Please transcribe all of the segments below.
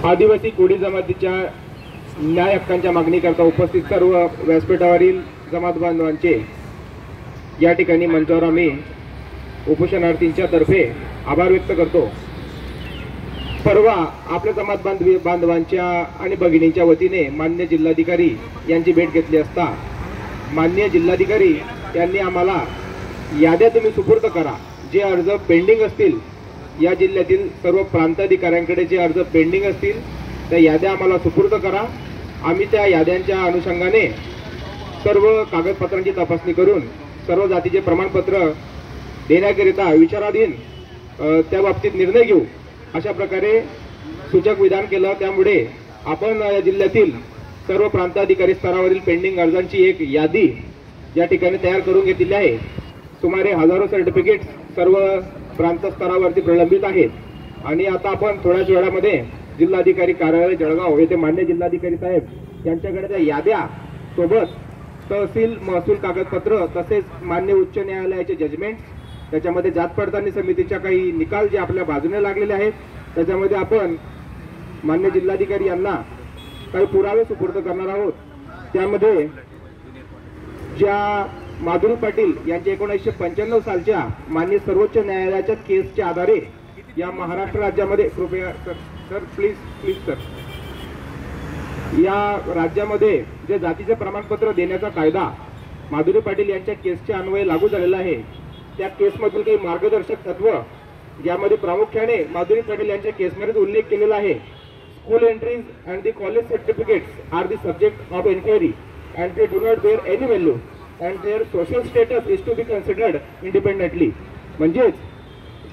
आदिवासी कोळी जमातीच्या न्याय हक्कांच्या मागणीकरता उपस्थित सर्व व्यासपीठावरील जमात बांधवांचे या ठिकाणी मंचावर आम्ही उपोषणार्थींच्या तर्फे आभार व्यक्त करतो। परवा आपल्या जमात बांधवांच्या आणि भगिनींच्या वतीने माननीय जिल्हाधिकारी यांची भेट घेतली असता माननीय जिल्हाधिकारी यांनी आम्हाला याद्या तुम्ही सुपूर्द करा, जे अर्ज पेंडिंग असतील या जिल्ह्यातील सर्व प्रांताधिकाऱ्यांकडे जे अर्ज पेंडिंग असतील त्या याद्या आम्हाला सुपूर्द करा। आम्ही त्या याद्यांच्या अनुषंगाने सर्व कागदपत्रांची तपासणी करून सर्व जातीचे प्रमाणपत्र देण्याकरिता विचाराधीन त्या बाबतीत निर्णय घेऊ, अशा प्रकारे सूचक विधान केलं। त्यामुळे आपण या जिल्ह्यातील सर्व प्रांताधिकारी स्तरावरील पेंडिंग अर्जांची एक यादी या ठिकाणी तयार करून घेतलेली आहे। सुमारे हजारो सर्टिफिकेट सर्व प्रांत स्तरावरती प्रलंबित आहेत आणि आता आपण थोड्याच वेळामध्ये जिल्हाधिकारी कार्यालय जळगाव येथे मान्य जिल्हाधिकारी साहेब यांच्याकडे त्या याद्या सोबत तहसील महसूल कागदपत्र तसेच मान्य उच्च न्यायालयाचे जजमेंट, त्याच्यामध्ये जात पडताळणी समितीच्या काही निकाल जे आपल्या बाजूने लागलेले आहेत, त्याच्यामध्ये आपण मान्य जिल्हाधिकारी यांना काही पुरावे सुपूर्द करणार आहोत। त्यामध्ये ज्या माधुरी पाटील यांच्या 1995 सालच्या मान्य सर्वोच्च न्यायालयाच्या केसच्या आधारे या महाराष्ट्र राज्यामध्ये कृपया सर प्लीज सर या राज्यामध्ये जे जातीचे प्रमाणपत्र देण्याचा कायदा माधुरी पाटील यांच्या केसच्या अन्वये लागू झालेला आहे, त्या केसमधील काही मार्गदर्शक तत्व यामध्ये प्रामुख्याने माधुरी पाटील यांच्या केसमध्ये उल्लेख केलेला आहे। School entries and the college certificates are the subject of enquiry and they do not bear any value and their social status is to be considered independently. म्हणजेच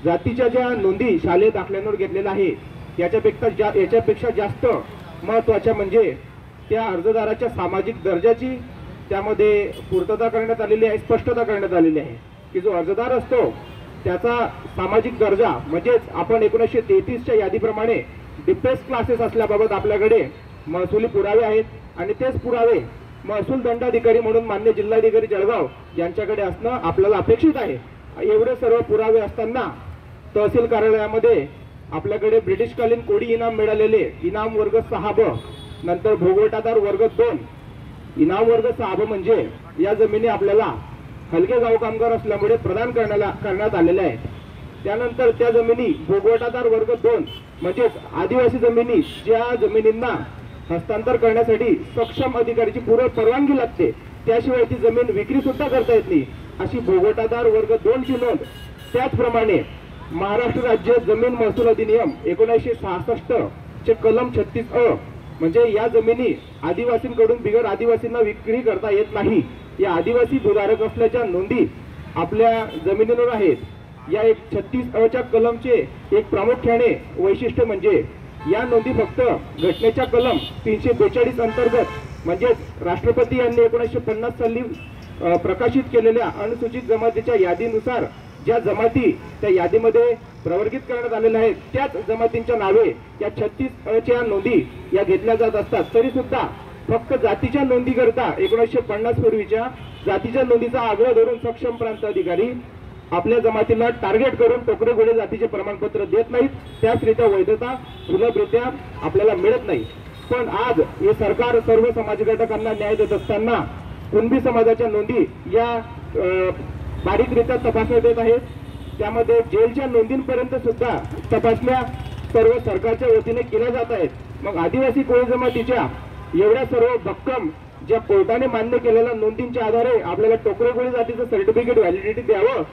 जातीच्या ज्या नोंदी शालेय दाखल्यांवर घेतलेल्या आहे याच्यापेक्षा जास्त महत्त्वाच्या म्हणजे त्या अर्जदाराच्या सामाजिक दर्जाची त्यामध्ये पूर्तता करण्यात आलेली आहे, स्पष्टता करण्यात आलेली आहे की जो अर्जदार असतो त्याचा सामाजिक दर्जा म्हणजेच आपण 1933च्या यादीप्रमाणे डिप्रेस क्लासेस असल्याबाबत आपल्याकडे महसुली पुरावे आहेत आणि तेच पुरावे महसूल दंडाधिकारी म्हणून मान्य जिल्हाधिकारी जळगाव यांच्याकडे असणं आपल्याला अपेक्षित आहे। एवढे सर्व पुरावे असताना तहसील कार्यालयामध्ये आपल्याकडे ब्रिटिशकालीन कोडी इनाम मिळालेले इनाम वर्ग 6ब, नंतर भोगवटादार वर्ग 2, इनाम वर्ग 6ब म्हणजे या जमिनी आपल्याला हलके गाव कामगार असल्यामुळे प्रदान करण्यात आलेल्या आहेत। त्यानंतर त्या जमिनी भोगवटादार वर्ग 2 म्हणजे आदिवासी जमिनी ज्या जमिनींना हस्तांतर करण्यासाठी सक्षम अधिकाऱ्याची पूर्व परवानगी लागते, त्याशिवाय ती जमीन विक्री सुद्धा करता येत नाही, अशी भोगवटादार वर्ग 2 ची नोंद। त्याचप्रमाणे महाराष्ट्र राज्य जमीन महसूल अधिनियम 1966 चे कलम 36अ म्हणजे या जमिनी आदिवासींकडून बिगर आदिवासींना विक्री करता येत नाही, या आदिवासी भूधारक असल्याच्या नोंदी आपल्या जमिनीवर आहेत। या 36अ च्या कलमचे एक प्रामुख्याने वैशिष्ट्य म्हणजे या नोंदी फक्त घटनेच्या कलम 342 अंतर्गत म्हणजेच राष्ट्रपती यांनी 1950 साली प्रकाशित केलेल्या अनुसूचित जमातीच्या यादीनुसार ज्या जमाती त्या यादीमध्ये प्रवर्गित करण्यात आलेल्या आहेत त्याच जमातींच्या नावे या 36अ च्या नोंदी या घेतल्या जात असतात। तरी सुद्धा फक्त जातीच्या नोंदी करता 1950 पूर्वीच्या जातीच्या नोंदीचा आग्रह धरून सक्षम प्रांत अधिकारी आपल्या जमातीला टार्गेट करून टोकरे घोडे जातीचे प्रमाणपत्र देत नाहीत, त्याचरित्या वैधता सुलभरित्या आपल्याला मिळत नाही। पण आज हे सरकार सर्व समाज घटकांना न्याय देत असताना कुणबी समाजाच्या नोंदी या बारीकरित्या तपासण्यात येत आहेत, त्यामध्ये जेलच्या नोंदींपर्यंत सुद्धा तपासण्या सर्व सरकारच्या वतीने केल्या जात आहेत। मग आदिवासी कोळी जमातीच्या एवढ्या सर्व भक्कम ज्या कोर्टाने मान्य केलेल्या नोंदींच्या आधारे आपल्याला टोकरे घोडे जातीचं सर्टिफिकेट व्हॅलिडिटी द्यावं,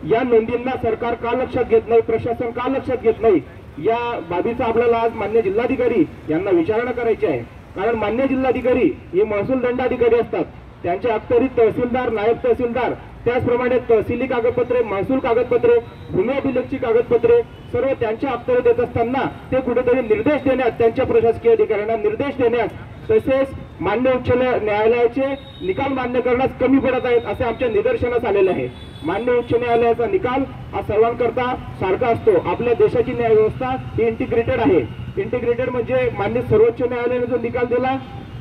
या नोंदींना सरकार का लक्षात घेत नाही, प्रशासन का लक्षात घेत नाही, या बाबीचा आपल्याला आज मान्य जिल्हाधिकारी यांना विचारणा करायची आहे। कारण मान्य जिल्हाधिकारी हे महसूल दंडाधिकारी असतात, त्यांच्या अखत्यारीत तहसीलदार, नायब तहसीलदार, त्याचप्रमाणे तहसीली कागदपत्रे, महसूल कागदपत्रे, भूमी अभिलेखची कागदपत्रे सर्व त्यांच्या अखत्यारीत येत असताना ते कुठेतरी निर्देश देण्यास, त्यांच्या प्रशासकीय अधिकाऱ्यांना निर्देश देण्यास तसेच मान्य उच्च न्यायालयाचे निकाल मान्य करण्यास कमी पडत आहेत असे आमच्या निदर्शनास आलेले आहे। मान्य उच्च न्यायालयाचा निकाल हा सर्वांकरता सारखा असतो। आपल्या देशाची न्याय व्यवस्था ही इंटिग्रेटेड आहे। इंटिग्रेटेड म्हणजे मान्य सर्वोच्च न्यायालयाने जो निकाल दिला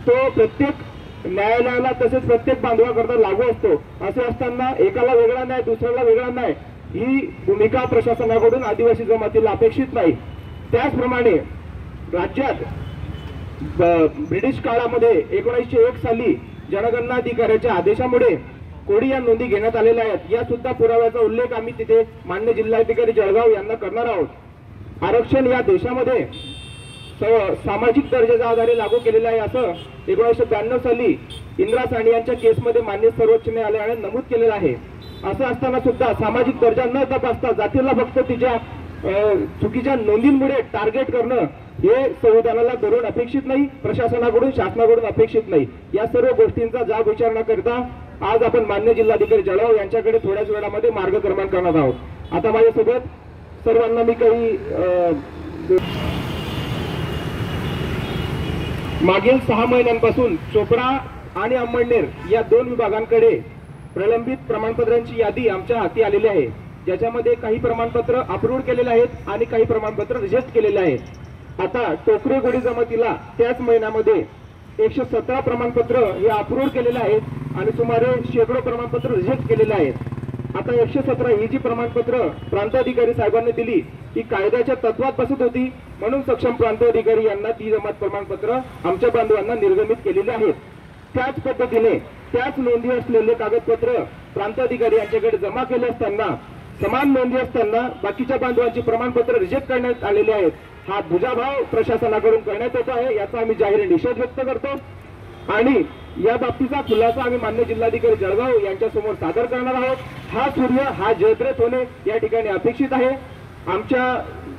तो प्रत्येक न्यायालयाला तसेच प्रत्येक बांधवाकरता लागू असतो। असे असताना एकाला वेगळा न्याय दुसऱ्याला वेगळा न्याय ही भूमिका प्रशासनाकडून आदिवासी जमातीला अपेक्षित नाही। त्याचप्रमाणे राज्यात ब्रिटिश काळामध्ये 1901 साली जनगणना अधिकाऱ्याच्या आदेशामुळे कोडी या नोंदी घेण्यात आलेल्या आहेत, या सुद्धा पुराव्याचा उल्लेख आम्ही तिथे मान्य जिल्हाधिकारी जळगाव यांना करणार आहोत। आरक्षण या देशामध्ये सामाजिक दर्जाच्या आधारे लागू केलेलं आहे असं 1992 साली इंदिरा साहनी यांच्या केसमध्ये मान्य सर्वोच्च न्यायालयाने नमूद केलेलं आहे। असं असताना सुद्धा सामाजिक दर्जा न तपासता जातीला फक्त तिच्या चुकीच्या नोंदींमुळे टार्गेट करणं हे संविधानाला धरून अपेक्षित नाही, प्रशासनाकडून शासनाकडून अपेक्षित नाही। या सर्व गोष्टींचा जाब विचारण्याकरिता आज आपण मान्य जिल्हाधिकारी जळगाव यांच्याकडे थोड्याच वेळामध्ये मार्गक्रमण करणार आहोत। आता माझ्यासोबत सर्वांना मी काही मागील 6 महिन्यांपासून चोपडा आणि अंमळनेर या 2 विभागांकडे प्रलंबित प्रमाणपत्रांची यादी आमच्या हाती आलेली आहे, ज्याच्यामध्ये काही प्रमाणपत्र अप्रूव्ह केलेले आहेत आणि काही प्रमाणपत्र रिजेक्ट केलेले आहेत। आता टोकरे गोडी जमातीला त्याच महिन्यामध्ये 117 प्रमाणपत्र हे अप्रूव्ह केलेले आहेत आणि सुमारे शेकडो प्रमाणपत्र रिजेक्ट केलेले आहेत। आता 117 ही जी प्रमाणपत्र प्रांताधिकारी साहेबांनी दिली ही कायद्याच्या तत्वात बसत होती, म्हणून सक्षम प्रांताधिकारी यांना ती जमात प्रमाणपत्र आमच्या बांधवांना निर्गमित केलेली आहेत। त्याच पद्धतीने त्याच नोंदी असलेले कागदपत्र प्रांताधिकारी यांच्याकडे जमा केले असताना समान नोंदी असताना बाकीच्या बांधवांची प्रमाणपत्र रिजेक्ट करण्यात आलेले आहेत। हा दुजाभाव प्रशासनाकडून करण्यात येत आहे, याचा आम्ही जाहीर निषेध व्यक्त करतो आणि या बाबतीचा खुलासा आम्ही मान्य जिल्हाधिकारी जळगाव यांच्या समोर सादर करणार आहोत। हा सूर्य हा जयद्रथ होणे या ठिकाणी अपेक्षित आहे। आमच्या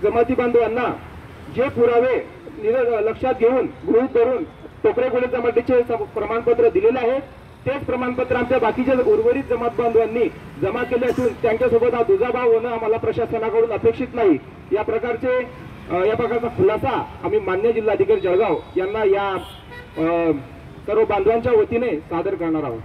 जमाती बांधवांना जे पुरावे लक्षात घेऊन गृहीत धरून टोकरे गोडी जमातीचे प्रमाणपत्र दिलेले आहे, तेच प्रमाणपत्र आमच्या बाकीच्या उर्वरित जमात बांधवांनी जमा केले असून त्यांच्यासोबत हा दुजाभाव होणं आम्हाला प्रशासनाकडून अपेक्षित नाही। या प्रकारचा खुलासा आम्ही मान्य जिल्हाधिकारी जळगाव यांना या सर्व बांधवांच्या वतीने सादर करणार आहोत।